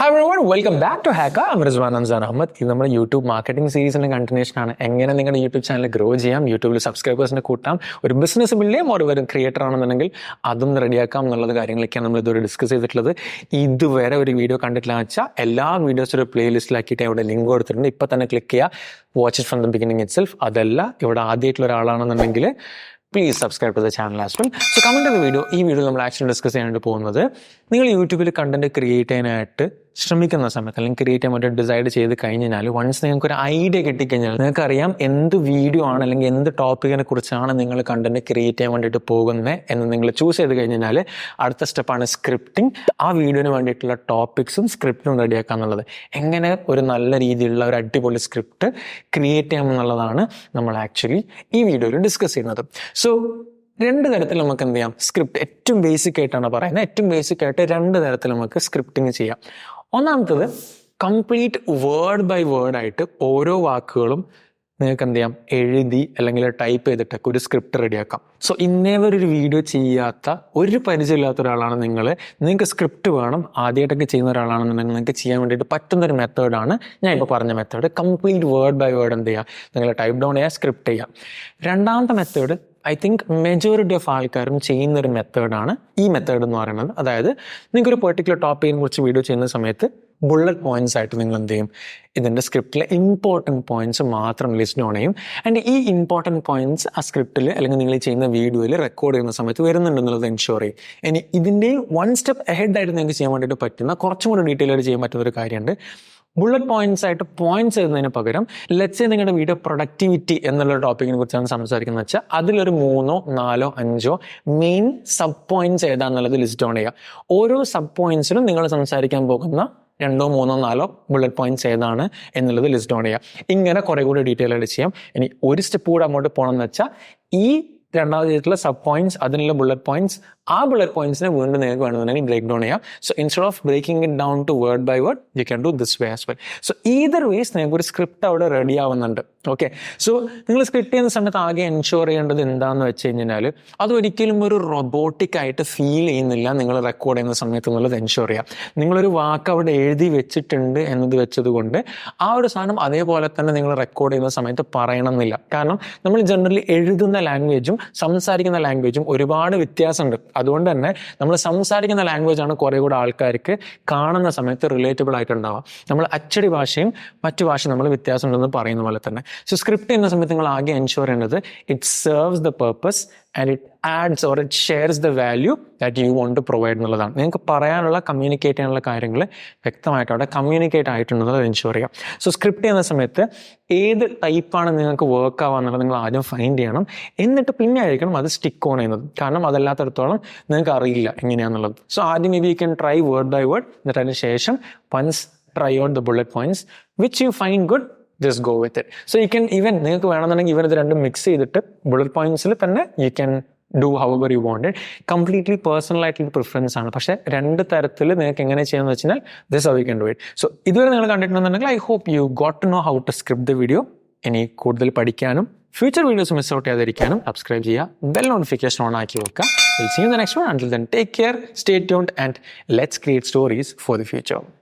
Hi everyone, welcome back to Hacker. I'm Rizwan Hamzan Ahmed. ഇത് നമ്മുടെ YouTube marketing സീരീസിന്റെ continuation ആണ്. എങ്ങനെ നിങ്ങളുടെ യൂട്യൂബ് ചാനൽ ഗ്രോ ചെയ്യാം, യൂട്യൂബിൽ സബ്സ്ക്രൈബേഴ്സിനെ കൂട്ടാം, ഒരു ബിസിനസ് ബിൽഡേയും ഒരു ക്രിയേറ്റർ ആണെന്നുണ്ടെങ്കിൽ അതും റെഡിയാക്കാം എന്നുള്ള കാര്യങ്ങളൊക്കെയാണ് നമ്മൾ ഇതുവരെ ഡിസ്കസ് ചെയ്തിട്ടുള്ളത്. ഇതുവരെ ഒരു വീഡിയോ കണ്ടിട്ടില്ല വെച്ചാൽ എല്ലാ വീഡിയോസും ഒരു പ്ലേലിസ്റ്റിലാക്കിയിട്ട് ഇവിടെ ലിങ്ക് കൊടുത്തിട്ടുണ്ട്. ഇപ്പം തന്നെ ക്ലിക്ക് ചെയ്യുക, watch it from the beginning itself. അതല്ല ഇവിടെ ആദ്യമായിട്ടുള്ള ഒരാളാണെന്നുണ്ടെങ്കിൽ please subscribe to the channel as well. So comment to the video. ഈ വീഡിയോ നമ്മൾ ആക്ച്വലി ഡിസ്കസ് ചെയ്യാനായിട്ട് പോകുന്നത്, നിങ്ങൾ യൂട്യൂബിൽ കണ്ടന്റ് ക്രിയേറ്റ് ചെയ്യാനായിട്ട് ശ്രമിക്കുന്ന സമയത്ത് അല്ലെങ്കിൽ ക്രിയേറ്റ് ചെയ്യാൻ വേണ്ടി ഡിസൈഡ് ചെയ്ത് കഴിഞ്ഞാൽ വൺസ് നിങ്ങൾക്ക് ഒരു ഐഡിയ കിട്ടിക്കഴിഞ്ഞാൽ നിങ്ങൾക്കറിയാം എന്ത് വീഡിയോ ആണ് അല്ലെങ്കിൽ എന്ത് ടോപ്പിക്കിനെ കുറിച്ചാണ് നിങ്ങൾ കണ്ടന്റ് ക്രിയേറ്റ് ചെയ്യാൻ വേണ്ടിയിട്ട് പോകുന്നത് എന്ന് നിങ്ങൾ ചൂസ് ചെയ്ത് കഴിഞ്ഞാൽ അടുത്ത സ്റ്റെപ്പാണ് സ്ക്രിപ്റ്റിംഗ്. ആ വീഡിയോന് വേണ്ടിയിട്ടുള്ള ടോപ്പിക്സും സ്ക്രിപ്റ്റും റെഡിയാക്കുക എന്നുള്ളത്. എങ്ങനെ ഒരു നല്ല രീതിയിലുള്ള ഒരു അടിപൊളി സ്ക്രിപ്റ്റ് ക്രിയേറ്റ് ചെയ്യാം എന്നുള്ളതാണ് നമ്മൾ ആക്ച്വലി ഈ വീഡിയോയിൽ ഡിസ്കസ് ചെയ്യുന്നത്. സോ രണ്ട് തരത്തിൽ നമുക്ക് എന്ത് ചെയ്യാം, സ്ക്രിപ്റ്റ് ഏറ്റവും ബേസിക് ആയിട്ടാണ് പറയുന്നത്. ഏറ്റവും ബേസിക് ആയിട്ട് രണ്ട് തരത്തിൽ നമുക്ക് സ്ക്രിപ്റ്റിംഗ് ചെയ്യാം. ഒന്നാമത്തത് കംപ്ലീറ്റ് വേർഡ് ബൈ വേർഡ് ആയിട്ട് ഓരോ വാക്കുകളും നിങ്ങൾക്ക് എന്ത് ചെയ്യാം, എഴുതി അല്ലെങ്കിൽ ടൈപ്പ് ചെയ്തിട്ടൊക്കെ ഒരു സ്ക്രിപ്റ്റ് റെഡിയാക്കാം. സോ ഇന്നേവരൊരു വീഡിയോ ചെയ്യാത്ത ഒരു പരിചയമില്ലാത്ത ഒരാളാണ് നിങ്ങൾക്ക് സ്ക്രിപ്റ്റ് വേണം, ആദ്യമായിട്ടൊക്കെ ചെയ്യുന്ന ഒരാളാണെന്നുണ്ടെങ്കിൽ നിങ്ങൾക്ക് ചെയ്യാൻ വേണ്ടിയിട്ട് പറ്റുന്നൊരു മെത്തേഡാണ് ഞാൻ ഇപ്പോൾ പറഞ്ഞ method. Complete word by word എന്ത് ചെയ്യുക, നിങ്ങൾ ടൈപ്പ് ഡൗൺ ചെയ്യുക, സ്ക്രിപ്റ്റ് ചെയ്യുക. രണ്ടാമത്തെ method I think majority of ആൾക്കാരും ചെയ്യുന്നൊരു മെത്തേഡാണ് ഈ മെത്തേഡ് എന്ന് പറയുന്നത്. അതായത് നിങ്ങൾക്കൊരു പെർട്ടിക്കുലർ ടോപ്പിക്കിനെ കുറിച്ച് വീഡിയോ ചെയ്യുന്ന സമയത്ത് ബുള്ളറ്റ് പോയിന്റ്സ് ആയിട്ട് നിങ്ങൾ എന്ത് ചെയ്യും, ഇതിൻ്റെ സ്ക്രിപ്റ്റിലെ ഇമ്പോർട്ടൻറ്റ് പോയിന്റ്സ് മാത്രം ലിസ്റ്റ് ഡൗൺ ചെയ്യും. ആൻഡ് ഈ ഇമ്പോർട്ടൻറ്റ് പോയിന്റ്സ് ആ സ്ക്രിപ്റ്റിൽ അല്ലെങ്കിൽ നിങ്ങൾ ചെയ്യുന്ന വീഡിയോയിൽ റെക്കോർഡ് ചെയ്യുന്ന സമയത്ത് വരുന്നുണ്ടെന്നുള്ളത് എൻഷുർ ചെയ്യും. ഇനി ഇതിൻ്റെ വൺ സ്റ്റെപ്പ് അഹെഡായിട്ട് നിങ്ങൾക്ക് ചെയ്യാൻ വേണ്ടിയിട്ട് പറ്റുന്ന കുറച്ചും കൂടി ഡീറ്റെയിൽ ആയിട്ട് ചെയ്യാൻ പറ്റുന്ന ഒരു കാര്യമുണ്ട്. ബുള്ളറ്റ് പോയിന്റ്സ് ആയിട്ട് പോയിന്റ്സ് എഴുതുന്നതിന് പകരം ലെറ്റ്സ് സേ നിങ്ങളുടെ വീഡിയോ പ്രൊഡക്ടിവിറ്റി എന്നുള്ള ടോപ്പിക്കിനെ കുറിച്ചാണ് സംസാരിക്കുന്നത് വെച്ചാൽ അതിലൊരു 3, 4, 5 മെയിൻ സബ് പോയിന്റ്സ് ഏതാന്നുള്ളത് ലിസ്റ്റ് ഡൗൺ ചെയ്യുക. ഓരോ സബ് പോയിന്റ്സിലും നിങ്ങൾ സംസാരിക്കാൻ പോകുന്ന 2, 3, 4 ബുള്ളറ്റ് പോയിന്റ്സ് ഏതാണ് എന്നുള്ളത് ലിസ്റ്റ് ഡൗൺ ചെയ്യുക. ഇങ്ങനെ കുറെ കൂടി ഡീറ്റെയിൽ ആയിട്ട് ചെയ്യാം. ഇനി ഒരു സ്റ്റെപ്പ് കൂടെ അങ്ങോട്ട് പോകണം എന്ന് വെച്ചാൽ ഈ രണ്ടാമത് ചെയ്തിട്ടുള്ള സബ് പോയിന്റ്സ്, അതിനുള്ള ബുള്ളറ്റ് പോയിന്റ്സ്, ആ ബുള്ളറ്റ് പോയിന്റ്സിനെ വീണ്ടും നിങ്ങൾക്ക് വേണമെന്നുണ്ടെങ്കിൽ ബ്രേക്ക് ഡൗൺ ചെയ്യാം. So instead of breaking it down to word by word you can do this way as well. So either ways നിങ്ങൾക്ക് ഒരു സ്ക്രിപ്റ്റ് അവിടെ റെഡി ആവുന്നുണ്ട്. ഓക്കെ, സോ നിങ്ങൾ സ്ക്രിപ്റ്റ് ചെയ്യുന്ന സമയത്ത് ആകെ എൻഷുർ ചെയ്യേണ്ടത് എന്താണെന്ന് വെച്ച് കഴിഞ്ഞാൽ അതൊരിക്കലും ഒരു റൊബോട്ടിക് ആയിട്ട് ഫീൽ ചെയ്യുന്നില്ല നിങ്ങൾ റെക്കോർഡ് ചെയ്യുന്ന സമയത്ത് എന്നുള്ളത് എൻഷുർ ചെയ്യാം. നിങ്ങളൊരു വാക്ക് അവിടെ എഴുതി വെച്ചിട്ടുണ്ട് എന്നത് വെച്ചതുകൊണ്ട് ആ ഒരു സാധനം അതേപോലെ തന്നെ നിങ്ങൾ റെക്കോർഡ് ചെയ്യുന്ന സമയത്ത് പറയണമെന്നില്ല. കാരണം നമ്മൾ ജനറലി എഴുതുന്ന ലാംഗ്വേജും സംസാരിക്കുന്ന ലാംഗ്വേജും ഒരുപാട് വ്യത്യാസമുണ്ട്. അതുകൊണ്ട് തന്നെ നമ്മൾ സംസാരിക്കുന്ന ലാംഗ്വേജ് ആണ് കുറെ കൂടെ ആൾക്കാർക്ക് കാണുന്ന സമയത്ത് റിലേറ്റബിൾ ആയിട്ടുണ്ടാവുക. നമ്മൾ അച്ചടി ഭാഷയും മറ്റു ഭാഷയും നമ്മൾ വ്യത്യാസം ഉണ്ടെന്ന് പറയുന്ന പോലെ തന്നെ. സോ സ്ക്രിപ്റ്റ് ചെയ്യുന്ന സമയത്ത് നിങ്ങൾ ആകെ എൻഷുർ ചെയ്യേണ്ടത് it serves the purpose and it adds or it shares the value that you want to provide എന്നുള്ളതാണ്. നിങ്ങൾക്ക് പറയാനുള്ള കമ്മ്യൂണിക്കേറ്റ് ചെയ്യാനുള്ള കാര്യങ്ങൾ വ്യക്തമായിട്ട് അവിടെ കമ്മ്യൂണിക്കേറ്റ് ആയിട്ടുണ്ടെന്നുള്ളത് എൻഷുർ ചെയ്യാം. സോ സ്ക്രിപ്റ്റ് ചെയ്യുന്ന സമയത്ത് ഏത് ടൈപ്പാണ് നിങ്ങൾക്ക് വർക്ക് ആവുക എന്നുള്ളത് നിങ്ങൾ ആദ്യം ഫൈൻഡ് ചെയ്യണം. എന്നിട്ട് പിന്നെ ആയിരിക്കണം അത് സ്റ്റിക്ക് ഓൺ ചെയ്യുന്നത്. കാരണം അതല്ലാത്തടത്തോളം നിങ്ങൾക്ക് അറിയില്ല എങ്ങനെയാണെന്നുള്ളത്. സോ ആദ്യം maybe you can try word by word. എന്നിട്ട് അതിന് ശേഷം once try out the bullet points which you find good, just go with it. So you can even നിങ്ങൾക്ക് വേണമെന്നുണ്ടെങ്കിൽ ഇത് രണ്ടും മിക്സ് ചെയ്തിട്ട് ബുള്ളറ്റ് പോയിന്റ്സിൽ തന്നെ you can do however you want it. Completely personal ആയിട്ടുള്ള പ്രിഫറൻസ് ആണ്. പക്ഷെ രണ്ട് തരത്തിൽ നിങ്ങൾക്ക് എങ്ങനെ ചെയ്യാന്ന് വെച്ചാൽ this how you can do it. So ഇതുവരെ നിങ്ങൾ കണ്ടിട്ടുണ്ടെന്നുണ്ടെങ്കിൽ I hope you got to know how to script the video. ഇനി കൂടുതൽ പഠിക്കാനും ഫ്യൂച്ചർ വീഡിയോസ് മിസ് ഔട്ട് ചെയ്യാതിരിക്കാനും സബ്സ്ക്രൈബ് ചെയ്യുക, ബെൽ നോട്ടിഫിക്കേഷൻ ഓൺ ആക്കി വെക്കുക. We'll see you in the next one. Until then, take care, stay tuned and let's create stories for the future.